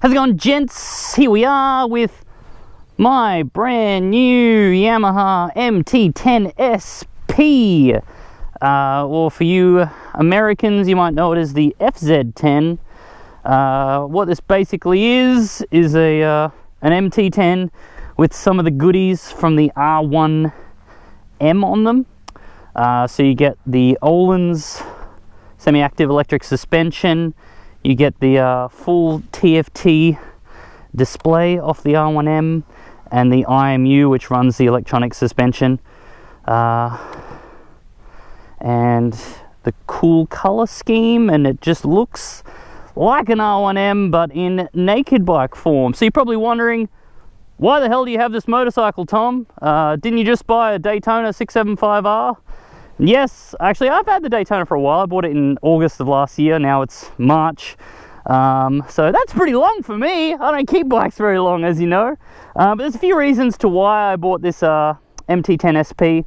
How's it going, gents? Here we are with my brand new Yamaha MT10SP. Or for you Americans, you might know it as the FZ10. What this basically is an MT10 with some of the goodies from the R1M on them. So you get the Öhlins semi-active electric suspension. You get the full TFT display off the R1M and the IMU, which runs the electronic suspension, and the cool color scheme, and it just looks like an R1M but in naked bike form. So you're probably wondering, why the hell do you have this motorcycle, Tom? Didn't you just buy a Daytona 675R? Yes, actually I've had the Daytona for a while. I bought it in August of last year. Now it's March. So that's pretty long for me. I don't keep bikes very long, as you know. But there's a few reasons to why I bought this MT10SP.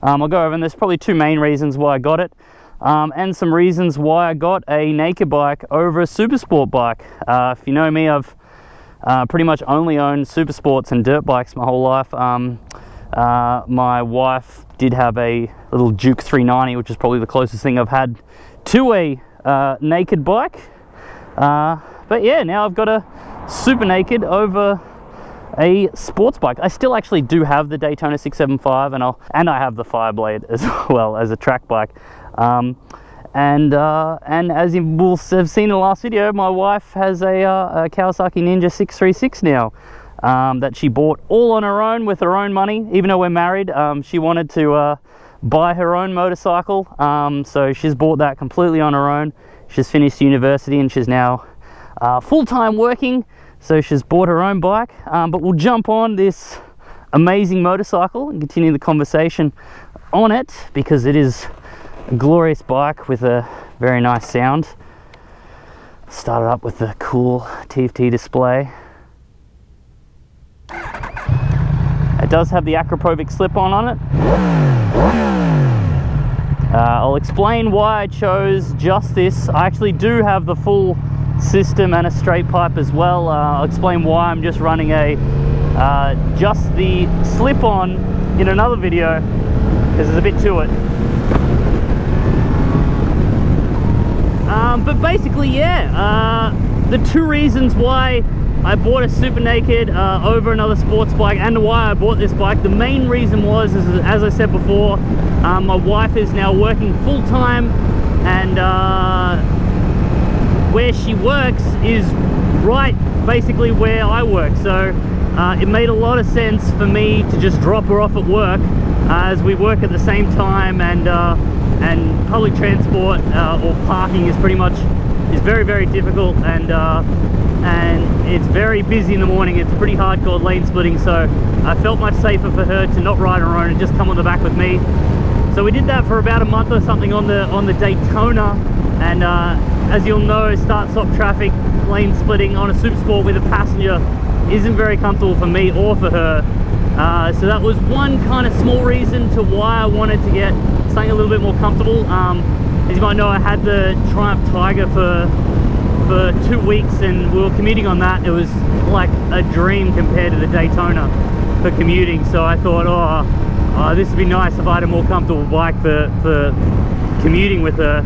I'll go over, and there's probably two main reasons why I got it. And some reasons why I got a naked bike over a super sport bike. If you know me, I've pretty much only owned super sports and dirt bikes my whole life. My wife did have a little Duke 390, which is probably the closest thing I've had to a naked bike. But yeah, now I've got a super naked over a sports bike. I still actually do have the Daytona 675, and I have the Fireblade as well as a track bike. And as you will have seen in the last video, my wife has a Kawasaki Ninja 636 now. That she bought all on her own with her own money. Even though we're married, she wanted to buy her own motorcycle, so she's bought that completely on her own. She's finished university and she's now full-time working, so she's bought her own bike. But we'll jump on this amazing motorcycle and continue the conversation on it, because it is a glorious bike with a very nice sound. Started up with the cool TFT display. It does have the Acropovic slip-on it. I'll explain why I chose just this. I actually do have the full system and a straight pipe as well. I'll explain why I'm just running just the slip-on in another video, because there's a bit to it. But basically, yeah, the two reasons why I bought a super naked over another sports bike, and why I bought this bike, the main reason was, as I said before, my wife is now working full-time, and where she works is right basically where I work, so it made a lot of sense for me to just drop her off at work, as we work at the same time, and public transport or parking is very, very difficult, and it's very busy in the morning. It's pretty hardcore lane splitting, so I felt much safer for her to not ride on her own and just come on the back with me. So we did that for about a month or something on the Daytona, and as you'll know, start-stop traffic, lane splitting on a super sport with a passenger isn't very comfortable for me or for her. So that was one kind of small reason to why I wanted to get something a little bit more comfortable. As you might know, I had the Triumph Tiger for 2 weeks, and we were commuting on that. It was like a dream compared to the Daytona for commuting. So I thought, oh, this would be nice if I had a more comfortable bike for commuting with her.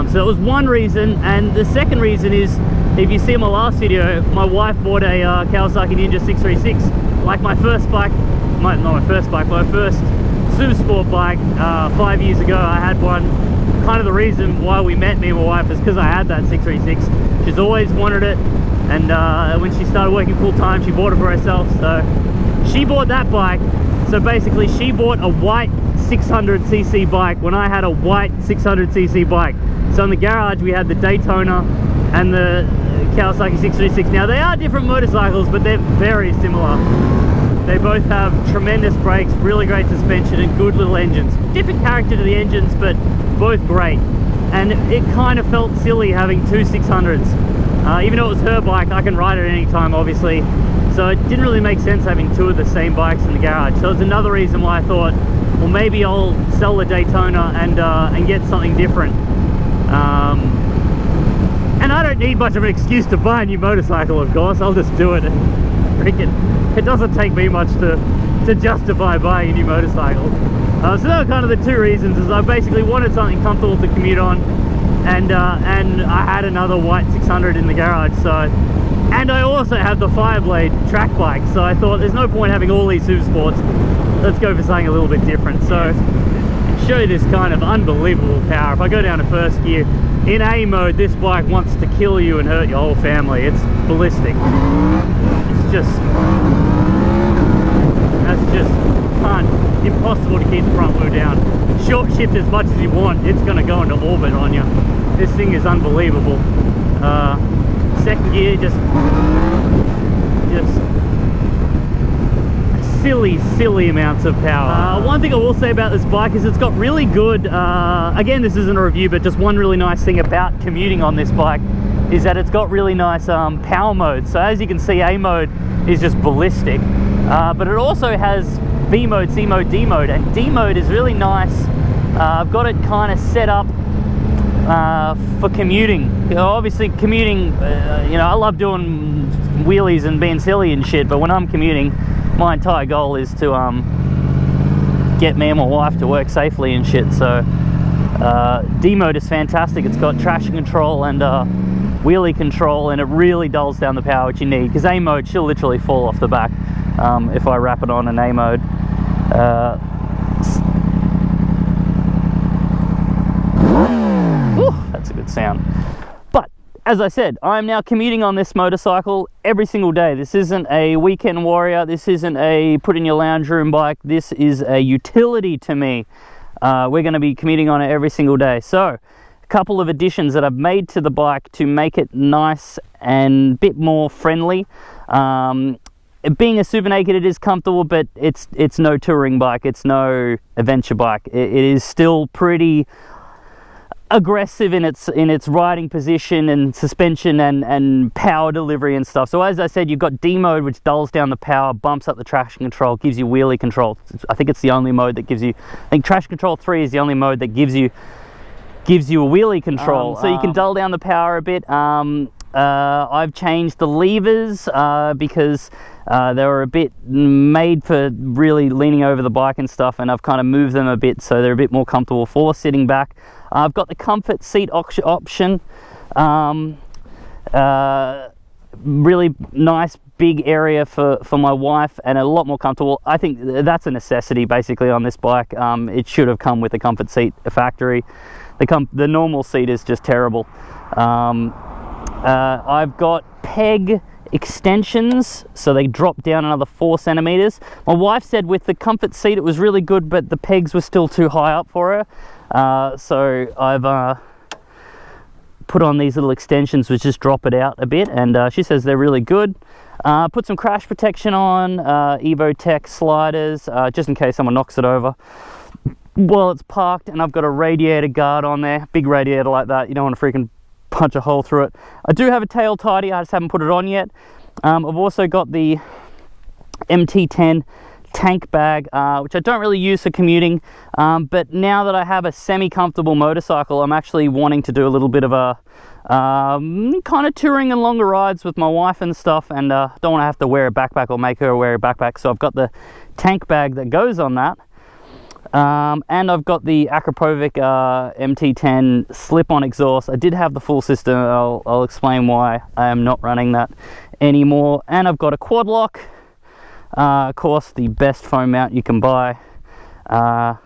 So that was one reason. And the second reason is, if you see in my last video, my wife bought a Kawasaki Ninja 636, like my first bike, my first super sport bike 5 years ago. I had one. Kind of the reason why we met, me and my wife, is because I had that 636. She's always wanted it, and when she started working full-time, she bought it for herself, so she bought that bike. So basically, she bought a white 600cc bike when I had a white 600cc bike. So in the garage, we had the Daytona and the Kawasaki 636. Now, they are different motorcycles, but they're very similar. They both have tremendous brakes, really great suspension, and good little engines. Different character to the engines, but both great. And it kind of felt silly having two 600s. Even though it was her bike, I can ride it at any time, obviously. So it didn't really make sense having two of the same bikes in the garage. So it's another reason why I thought, well, maybe I'll sell the Daytona and get something different. And I don't don't need much of an excuse to buy a new motorcycle, of course. I'll just do it. It doesn't take me much to justify buying a new motorcycle. So that were kind of the two reasons. Is I basically wanted something comfortable to commute on, and I had another white 600 in the garage. So, and I also have the Fireblade track bike. So I thought there's no point having all these Suv Sports. Let's go for something a little bit different. So show you this kind of unbelievable power. If I go down to first gear, in A mode, this bike wants to kill you and hurt your whole family. It's ballistic. It's just, that's just impossible to keep the front wheel down. Short shift as much as you want, it's going to go into orbit on you. This thing is unbelievable. Second gear, just silly amounts of power. One thing I will say about this bike is it's got really good, again, this isn't a review, but just one really nice thing about commuting on this bike is that it's got really nice power modes. So as you can see, A mode is just ballistic, but it also has B mode, C mode, D mode, and D mode is really nice. I've got it kind of set up for commuting. Obviously commuting, you know, I love doing wheelies and being silly and shit, but when I'm commuting, my entire goal is to get me and my wife to work safely and shit. So D mode is fantastic. It's got traction control and wheelie control, and it really dulls down the power which you need, because A mode, she'll literally fall off the back if I wrap it on in A mode. That's a good sound. But as I said, I'm now commuting on this motorcycle every single day. This isn't a weekend warrior. This isn't a put in your lounge room bike. This is a utility to me. We're going to be commuting on it every single day. So a couple of additions that I've made to the bike to make it nice and a bit more friendly. Being a super naked, it is comfortable, but it's no touring bike. It's no adventure bike. It is still pretty aggressive in its riding position and suspension and power delivery and stuff. So as I said, you've got D mode, which dulls down the power, bumps up the traction control, gives you wheelie control. I think it's the only mode that gives you, I think traction control 3 is the only mode that gives you a wheelie control. So you can dull down the power a bit. I've changed the levers because they were a bit made for really leaning over the bike and stuff, and I've kind of moved them a bit so they're a bit more comfortable for sitting back. I've got the comfort seat option, really nice big area for my wife, and a lot more comfortable. I think that's a necessity basically on this bike. It should have come with a comfort seat factory. The normal seat is just terrible. I've got peg extensions, so they drop down another 4 centimeters. My wife said with the comfort seat it was really good, but the pegs were still too high up for her. So I've put on these little extensions which just drop it out a bit, and she says they're really good. Put some crash protection on, EvoTech sliders, just in case someone knocks it over while it's parked, and I've got a Radiator Guard on there, big radiator like that, you don't want to freaking punch a hole through it. I do have a tail tidy, I just haven't put it on yet. I've also got the MT10 tank bag, which I don't really use for commuting, but now that I have a semi-comfortable motorcycle, I'm actually wanting to do a little bit of a kind of touring and longer rides with my wife and stuff, and don't want to have to wear a backpack or make her wear a backpack, so I've got the tank bag that goes on that. And I've got the Akrapovic MT10 slip-on exhaust. I did have the full system. I'll explain why I am not running that anymore. And I've got a quad lock, of course the best phone mount you can buy, so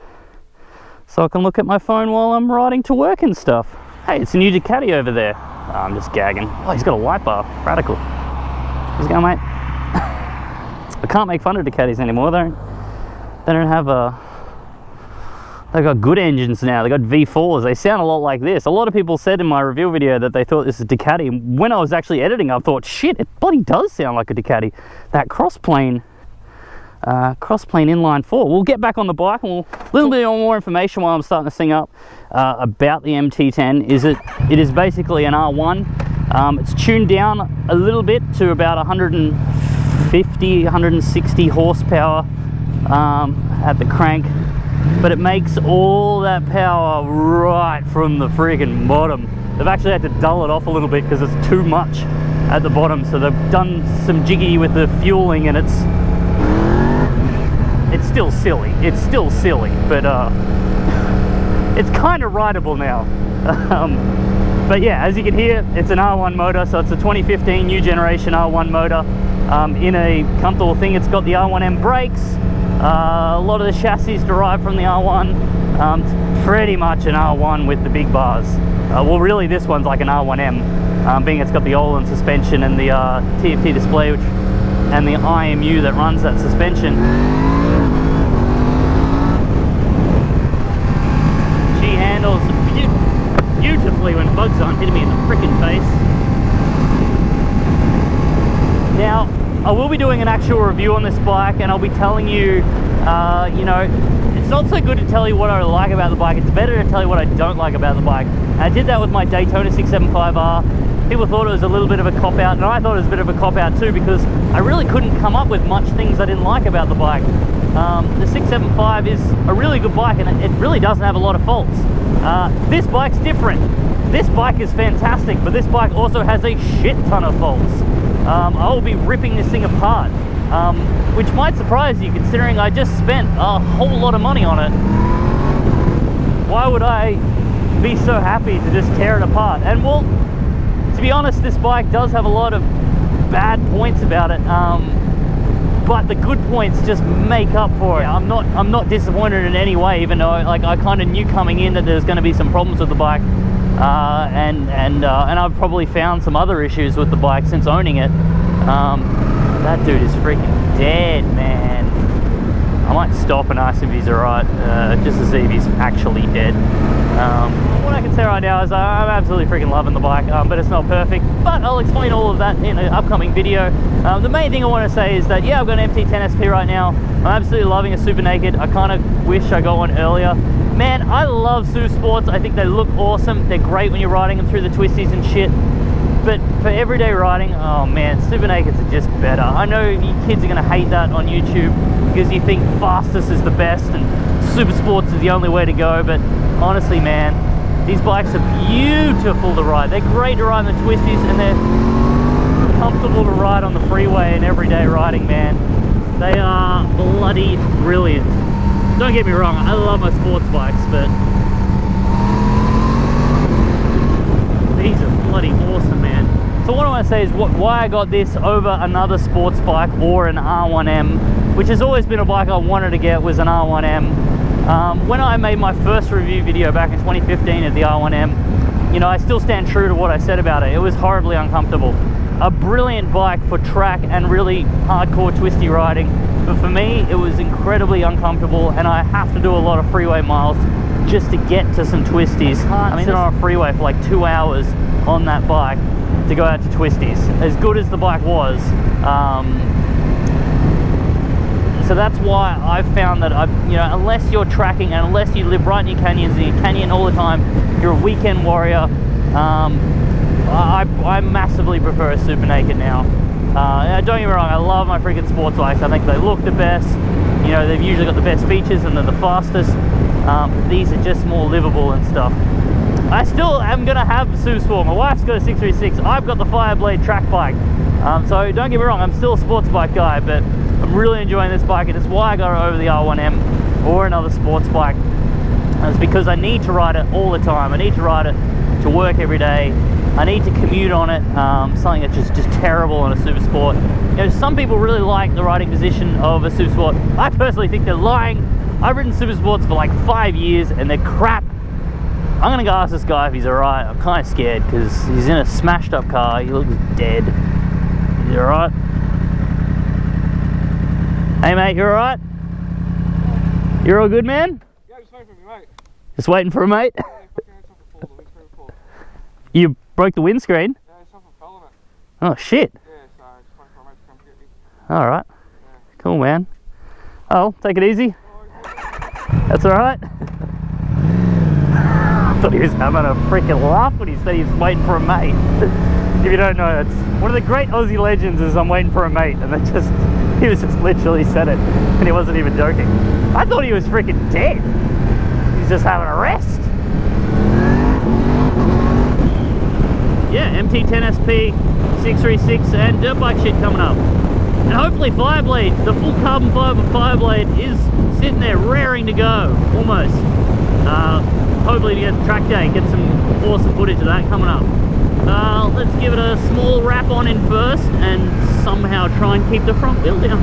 I can look at my phone while I'm riding to work and stuff. Hey, it's a new Ducati over there. I'm just gagging. Oh, he's got a light bar. Radical. How's it going, mate? I can't make fun of Ducatis anymore. They don't have a... They've got good engines now. They've got V4s. They sound a lot like this. A lot of people said in my review video that they thought this is Ducati. And when I was actually editing, I thought, shit, it bloody does sound like a Ducati. That crossplane inline 4. We'll get back on the bike and a little bit more information while I'm starting this thing up about the MT10. It is basically an R1. It's tuned down a little bit to about 150, 160 horsepower at the crank. But it makes all that power right from the friggin' bottom. they've actually had to dull it off a little bit because it's too much at the bottom. So they've done some jiggy with the fueling, and it's still silly. It's still silly, but it's kind of rideable now. But yeah, as you can hear, it's an R1 motor, so it's a 2015 new generation R1 motor in a comfortable thing. It's got the R1M brakes. A lot of the chassis is derived from the R1. It's pretty much an R1 with the big bars. Well, really, this one's like an R1M, being it's got the Öhlins suspension and the TFT display, and the IMU that runs that suspension. She handles beautifully when bugs aren't hitting me in the frickin' face. Now, I will be doing an actual review on this bike, and I'll be telling you, you know, it's not so good to tell you what I like about the bike, it's better to tell you what I don't like about the bike. And I did that with my Daytona 675R. People thought it was a little bit of a cop-out, and I thought it was a bit of a cop-out too, because I really couldn't come up with much things I didn't like about the bike. The 675 is a really good bike, and it really doesn't have a lot of faults. This bike's different. This bike is fantastic, but this bike also has a shit ton of faults. I will be ripping this thing apart, which might surprise you considering I just spent a whole lot of money on it. Why would I be so happy to just tear it apart? And well, to be honest, this bike does have a lot of bad points about it, but the good points just make up for it. I'm not disappointed in any way, even though like I kind of knew coming in that there's going to be some problems with the bike. And I've probably found some other issues with the bike since owning it. That dude is freaking dead, man. I might stop and ask him if he's alright, just to see if he's actually dead. What I can say right now is I'm absolutely freaking loving the bike, but it's not perfect. But I'll explain all of that in an upcoming video. The main thing I want to say is that, yeah, I've got an MT10SP right now. I'm absolutely loving a Super Naked. I kind of wish I got one earlier. Man, I love SUV Sports. I think they look awesome. They're great when you're riding them through the twisties and shit. But for everyday riding, oh man, Super Nakeds are just better. I know you kids are going to hate that on YouTube because you think fastest is the best and Super Sports is the only way to go. But honestly, man, these bikes are beautiful to ride. They're great to ride in the twisties, and they're comfortable to ride on the freeway and everyday riding, man. They are bloody brilliant. Don't get me wrong, I love my sports bikes, but these are bloody awesome, man. So what I want to say is why I got this over another sports bike or an R1M, which has always been a bike I wanted to get, was an R1M. When I made my first review video back in 2015 of the R1M, you know, I still stand true to what I said about it. It was horribly uncomfortable. A brilliant bike for track and really hardcore twisty riding, but for me it was incredibly uncomfortable, and I have to do a lot of freeway miles just to get to some twisties. I mean, sit on a freeway for like 2 hours on that bike to go out to twisties, as good as the bike was. So that's why I've found that you know, unless you're tracking and unless you live right in your canyons and you canyon all the time, you're a weekend warrior. I massively prefer a Super Naked now. Don't get me wrong, I love my freaking sports bikes. I think they look the best. You know, they've usually got the best features and they're the fastest. These are just more livable and stuff. I still am going to have the Super Sport. My wife's got a 636. I've got the Fireblade track bike. So don't get me wrong, I'm still a sports bike guy, but I'm really enjoying this bike, and it's why I got it over the R1M or another sports bike. And it's because I need to ride it all the time. I need to ride it to work every day. I need to commute on it, something that's just terrible on a Super Sport. You know, some people really like the riding position of a Super Sport. I personally think they're lying. I've ridden Super Sports for like 5 years and they're crap. I'm gonna go ask this guy if he's alright. I'm kind of scared because he's in a smashed up car. He looks dead. Is he alright? Hey mate, you alright? You're all good, man? Yeah, just waiting for me, mate. Just waiting for a mate? Yeah, fucking the windscreen fall. You broke the windscreen? Yeah, something fell on it. Oh shit. Yeah, so just waiting for a mate to come get me. Alright. Yeah. Cool, man. Oh, take it easy. That's alright. I thought he was having a freaking laugh when he said he was waiting for a mate. If you don't know, that's one of the great Aussie legends is I'm waiting for a mate, and he was just literally said it, and he wasn't even joking. I thought he was freaking dead. He's just having a rest. yeah, MT10SP, 636 and dirt bike shit coming up. And hopefully Fireblade, the full carbon fiber Fireblade is sitting there raring to go, almost. Hopefully to get the track day, get some awesome footage of that coming up. Let's give it a small wrap on in first and somehow try and keep the front wheel down.